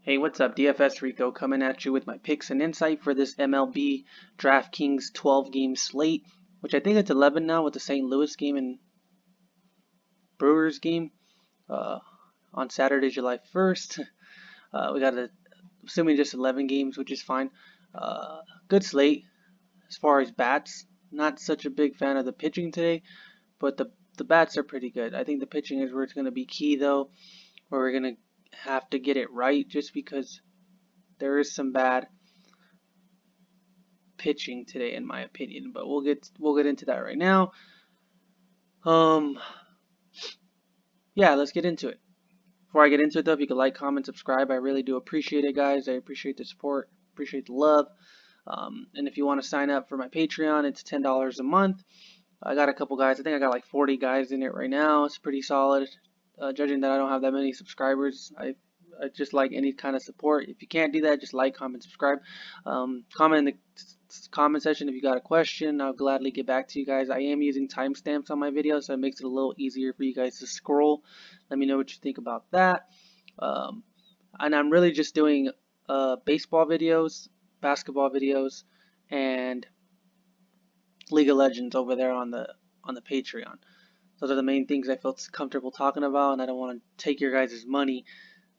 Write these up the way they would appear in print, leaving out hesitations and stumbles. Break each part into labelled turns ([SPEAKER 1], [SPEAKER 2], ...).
[SPEAKER 1] Hey, what's up? DFS Rico coming at you with my picks and insight for this MLB DraftKings 12-game slate, which I think it's 11 now with the St. Louis game and Brewers game uh, on Saturday, July 1st. We got assuming just 11 games, which is fine. Good slate as far as bats. Not such a big fan of the pitching today, but the bats are pretty good. I think the pitching is where it's going to be key, though, where we're going to have to get it right just because there is some bad pitching today, in my opinion. But we'll get into that right now. Um, yeah, let's get into it. Before I get into it, though, if you could like, comment, subscribe, I really do appreciate it, guys. I appreciate the support, appreciate the love. And if you want to sign up for my Patreon, it's $10 a month. I got a couple guys. I think I got like 40 guys in it right now. It's pretty solid. Judging that I don't have that many subscribers, I just like any kind of support. If you can't do that, just like, comment, subscribe. Comment in the comment section if you got a question. I'll gladly get back to you guys. I am using timestamps on my videos, so it makes it a little easier for you guys to scroll. Let me know what you think about that. And I'm really just doing baseball videos, basketball videos, and League of Legends over there on the Patreon. Those are the main things I feel comfortable talking about, and I don't want to take your guys' money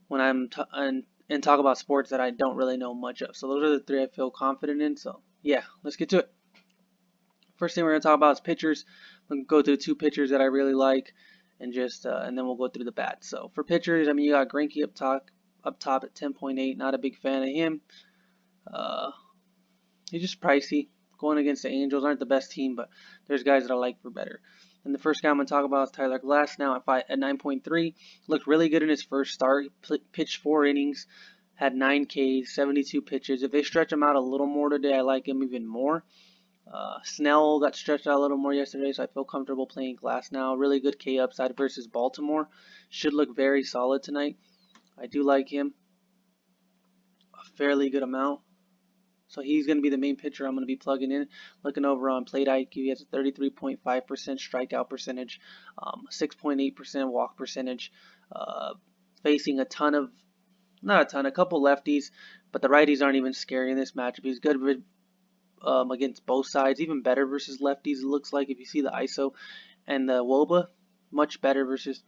[SPEAKER 1] when and talk about sports that I don't really know much of. So those are the three I feel confident in. So yeah, let's get to it. First thing we're gonna talk about is pitchers. I'm gonna go through two pitchers that I really like, and just and then we'll go through the bats. So for pitchers, I mean you got Greinke up top at 10.8. Not a big fan of him. He's just pricey. Going against the Angels aren't the best team, but there's guys that I like for better. And the first guy I'm going to talk about is Tyler Glasnow at 9.3. Looked really good in his first start. He pitched 4 innings, had 9 Ks, 72 pitches. If they stretch him out a little more today, I like him even more. Snell got stretched out a little more yesterday, so I feel comfortable playing Glasnow. Really good K upside versus Baltimore. Should look very solid tonight. I do like him a fairly good amount. So he's going to be the main pitcher I'm going to be plugging in. Looking over on Plate IQ, he has a 33.5% strikeout percentage, 6.8% walk percentage, facing a couple lefties, but the righties aren't even scary in this matchup. He's good with, against both sides, even better versus lefties. It looks like if you see the ISO and the WOBA, much better versus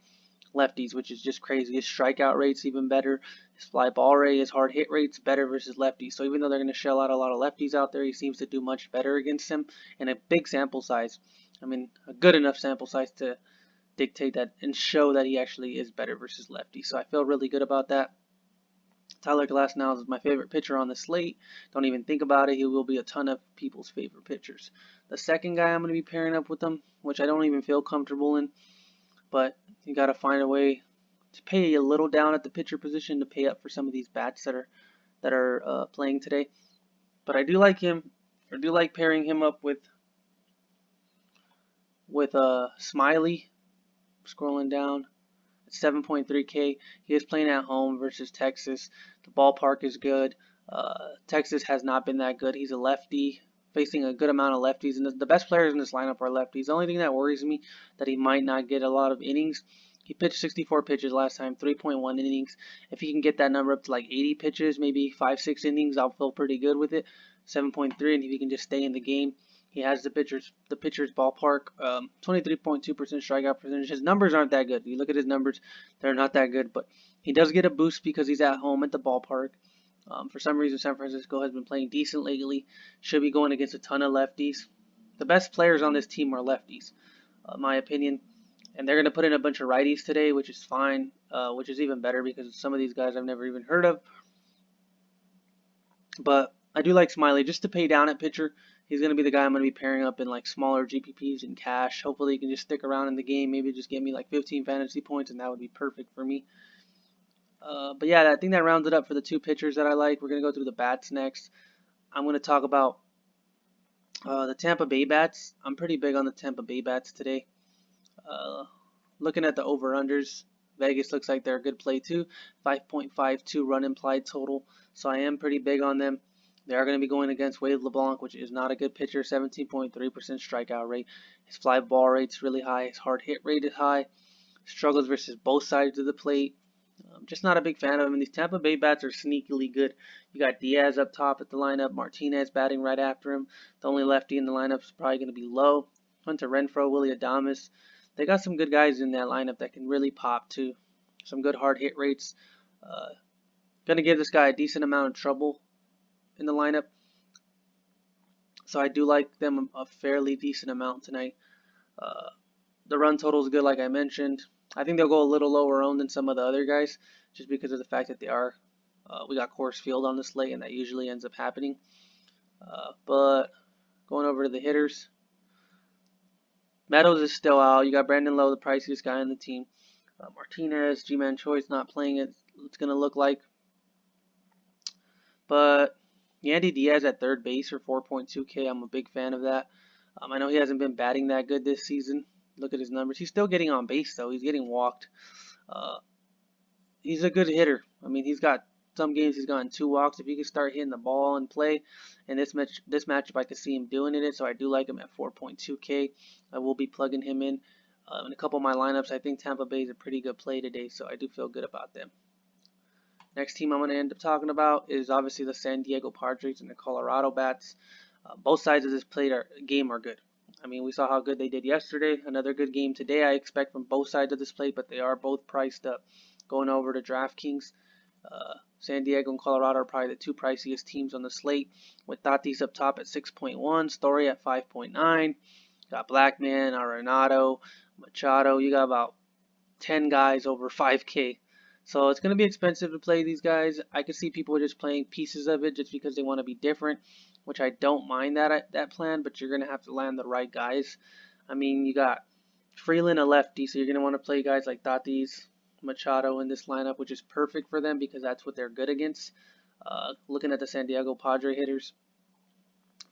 [SPEAKER 1] lefties, which is just crazy. His strikeout rate's even better. His fly ball rate, his hard hit rate's better versus lefties. So even though they're going to shell out a lot of lefties out there, he seems to do much better against them in a big sample size. I mean, a good enough sample size to dictate that and show that he actually is better versus lefties. So I feel really good about that. Tyler Glasnow is my favorite pitcher on the slate. Don't even think about it. He will be a ton of people's favorite pitchers. The second guy I'm going to be pairing up with him, which I don't even feel comfortable in, but you got to find a way to pay a little down at the pitcher position to pay up for some of these bats that are playing today. But I do like him. I do like pairing him up with Smiley. Scrolling down at 7.3K. He is playing at home versus Texas. The ballpark is good. Texas has not been that good. He's a lefty, facing a good amount of lefties, and the best players in this lineup are lefties. The only thing that worries me that he might not get a lot of innings. He pitched 64 pitches last time, 3.1 innings. If he can get that number up to like 80 pitches, maybe 5-6 innings, I'll feel pretty good with it. 7.3, and if he can just stay in the game, he has the pitcher's ballpark. 23.2% strikeout percentage. His numbers aren't that good. You look at his numbers, they're not that good, but he does get a boost because he's at home at the ballpark. For some reason, San Francisco has been playing decent lately. Should be going against a ton of lefties. The best players on this team are lefties, in my opinion. And they're going to put in a bunch of righties today, which is fine, which is even better because some of these guys I've never even heard of. But I do like Smiley just to pay down at pitcher. He's going to be the guy I'm going to be pairing up in like smaller GPPs and cash. Hopefully he can just stick around in the game, maybe just get me like 15 fantasy points, and that would be perfect for me. But yeah, I think that rounds it up for the two pitchers that I like. We're going to go through the bats next. I'm going to talk about the Tampa Bay Bats. I'm pretty big on the Tampa Bay Bats today. Looking at the over-unders, Vegas looks like they're a good play too. 5.52 run implied total. So I am pretty big on them. They are going to be going against Wade LeBlanc, which is not a good pitcher. 17.3% strikeout rate. His fly ball rate's really high. His hard hit rate is high. Struggles versus both sides of the plate. Just not a big fan of him. And these Tampa Bay Bats are sneakily good. You got Diaz up top at the lineup, Martinez batting right after him. The only lefty in the lineup is probably going to be Lowe. Hunter Renfroe, Willie Adames. They got some good guys in that lineup that can really pop too. Some good hard hit rates. Uh, going to give this guy a decent amount of trouble in the lineup. So I do like them a fairly decent amount tonight. Uh, the run total is good, like I mentioned. I think they'll go a little lower owned than some of the other guys, just because of the fact that they are. We got Coors Field on the slate, and that usually ends up happening. But going over to the hitters, Meadows is still out. You got Brandon Lowe, the priciest guy on the team. Martinez, G-Man Choice not playing it. It's going to look like. But Yandy Diaz at third base for 4.2K. I'm a big fan of that. I know he hasn't been batting that good this season. Look at his numbers. He's still getting on base, though. He's getting walked. Uh, he's a good hitter. I mean, he's got some games he's gotten 2 walks. If he can start hitting the ball and play, and this matchup I could see him doing it. So I do like him at 4.2K. I will be plugging him in a couple of my lineups. I think Tampa Bay is a pretty good play today, so I do feel good about them. Next team I'm going to end up talking about is obviously the San Diego Padres and the Colorado Bats. Both sides of this game are good. I mean, we saw how good they did yesterday. Another good game today I expect from both sides of this plate, but they are both priced up. Going over to DraftKings, San Diego and Colorado are probably the two priciest teams on the slate, with Tatis up top at 6.1, Story at 5.9. Got Blackman, Arenado, Machado. You got about 10 guys over 5K. So it's going to be expensive to play these guys. I could see people just playing pieces of it just because they want to be different, which I don't mind that plan, but you're going to have to land the right guys. I mean, you got Freeland, a lefty, so you're going to want to play guys like Tatis, Machado in this lineup, which is perfect for them because that's what they're good against. Looking at the San Diego Padre hitters,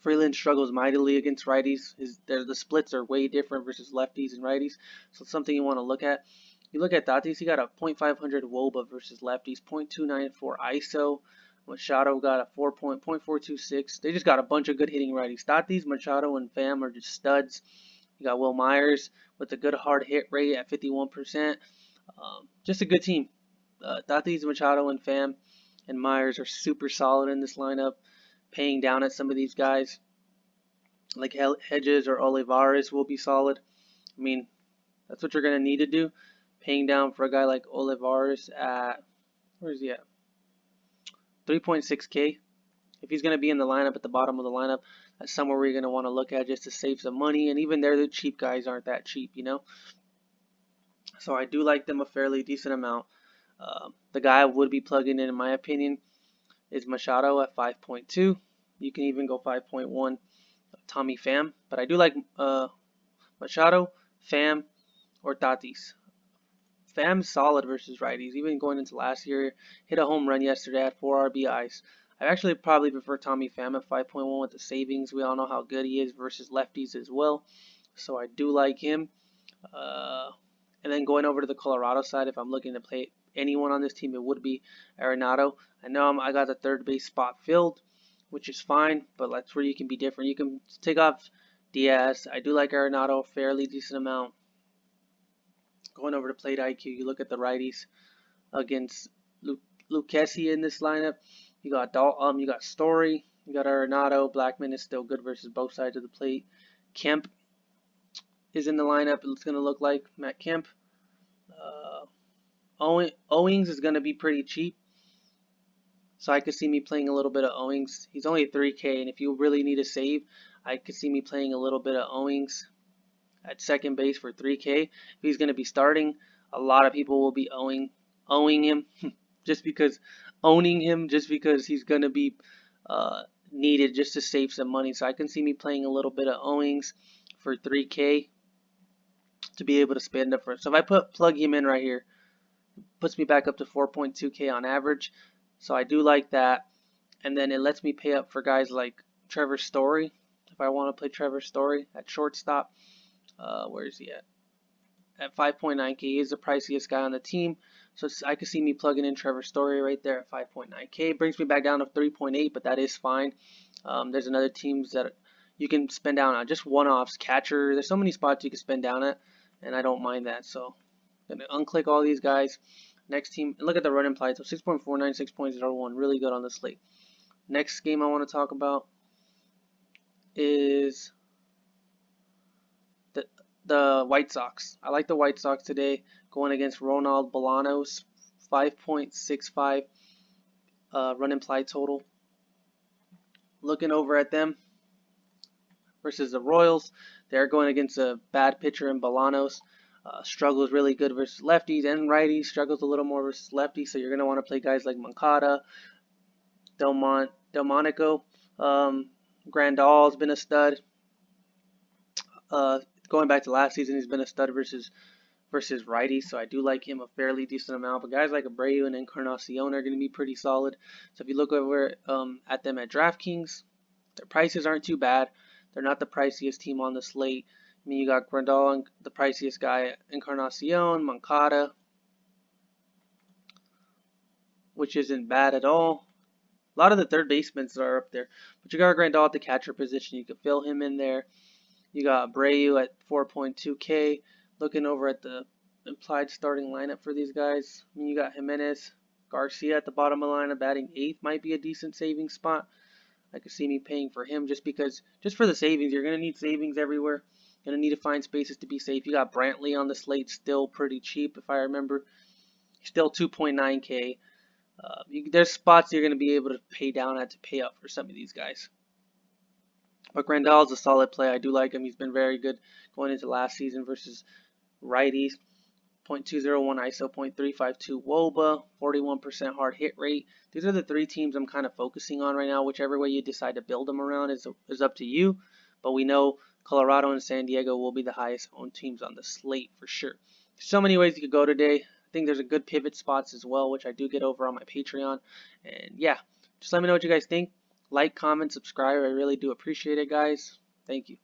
[SPEAKER 1] Freeland struggles mightily against righties. The splits are way different versus lefties and righties, so it's something you want to look at. You look at Tatis, he got a .500 WOBA versus lefties, .294 ISO. Machado got a 4.426. They just got a bunch of good hitting righties. Tatis, Machado, and Pham are just studs. You got Will Myers with a good hard hit rate at 51%. Just a good team. Tatis, Machado, and Pham and Myers are super solid in this lineup, paying down at some of these guys. Like Hedges or Olivares will be solid. I mean, that's what you're going to need to do. Paying down for a guy like Olivares at, where is he at? 3.6K. If he's going to be in the lineup at the bottom of the lineup, that's somewhere where you're going to want to look at just to save some money. And even there, the cheap guys aren't that cheap, you know. So I do like them a fairly decent amount. The guy I would be plugging in my opinion, is Machado at 5.2. You can even go 5.1 Tommy Pham. But I do like Machado, Pham, or Tatis. Pham's solid versus righties. Even going into last year, hit a home run yesterday at 4 RBIs. I actually probably prefer Tommy Pham at 5.1 with the savings. We all know how good he is versus lefties as well. So I do like him. And then going over to the Colorado side, if I'm looking to play anyone on this team, it would be Arenado. I know I got the third base spot filled, which is fine, but that's where you can be different. You can take off Diaz. I do like Arenado a fairly decent amount. Going over to plate IQ, you look at the righties against Lucchesi in this lineup. You got Story, you got Arenado. Blackman is still good versus both sides of the plate. Kemp is in the lineup. It's going to look like Matt Kemp. Owings is going to be pretty cheap, so I could see me playing a little bit of Owings. He's only 3K, and if you really need a save, I could see me playing a little bit of Owings at second base for 3K. If he's going to be starting, a lot of people will be owning him just because he's going to be needed just to save some money. So I can see me playing a little bit of Owings for 3K to be able to spend up for. So if I plug him in right here, it puts me back up to 4.2K on average. So I do like that. And then it lets me pay up for guys like Trevor Story. If I want to play Trevor Story at shortstop, where is he at? At 5.9K, he is the priciest guy on the team. So I could see me plugging in Trevor Story right there at 5.9K. Brings me back down to 3.8, but that is fine. There's another teams that you can spend down on. Just one-offs, catcher. There's so many spots you can spend down at, and I don't mind that. So I'm going to unclick all these guys. Next team, and look at the run implied. So 6.49, 6.01, really good on the slate. Next game I want to talk about is the White Sox. I like the White Sox today going against Ronald Bolanos, 5.65 run implied total. Looking over at them versus the Royals, they're going against a bad pitcher in Bolanos. Struggles really good versus lefties and righties. Struggles a little more versus lefties, so you're going to want to play guys like Moncada, Delmonico. Grandal's been a stud. Going back to last season, he's been a stud versus righties, so I do like him a fairly decent amount. But guys like Abreu and Encarnacion are going to be pretty solid. So if you look over at them at DraftKings, their prices aren't too bad. They're not the priciest team on the slate. I mean, you got Grandal, the priciest guy, Encarnacion, Moncada, which isn't bad at all. A lot of the third basemen are up there, but you got Grandal at the catcher position. You could fill him in there. You got Abreu at 4.2K. Looking over at the implied starting lineup for these guys, I mean, you got Jimenez, Garcia at the bottom of the lineup, batting 8th, might be a decent saving spot. I could see me paying for him just for the savings. You're going to need savings everywhere. Going to need to find spaces to be safe. You got Brantley on the slate, still pretty cheap if I remember. Still 2.9K. There's spots you're going to be able to pay down at to pay up for some of these guys. But Grandal's a solid play. I do like him. He's been very good going into last season versus righties. 0.201 ISO, 0.352 WOBA, 41% hard hit rate. These are the three teams I'm kind of focusing on right now. Whichever way you decide to build them around is up to you. But we know Colorado and San Diego will be the highest owned teams on the slate for sure. So many ways you could go today. I think there's a good pivot spots as well, which I do get over on my Patreon. And yeah, just let me know what you guys think. Like, comment, subscribe. I really do appreciate it, guys. Thank you.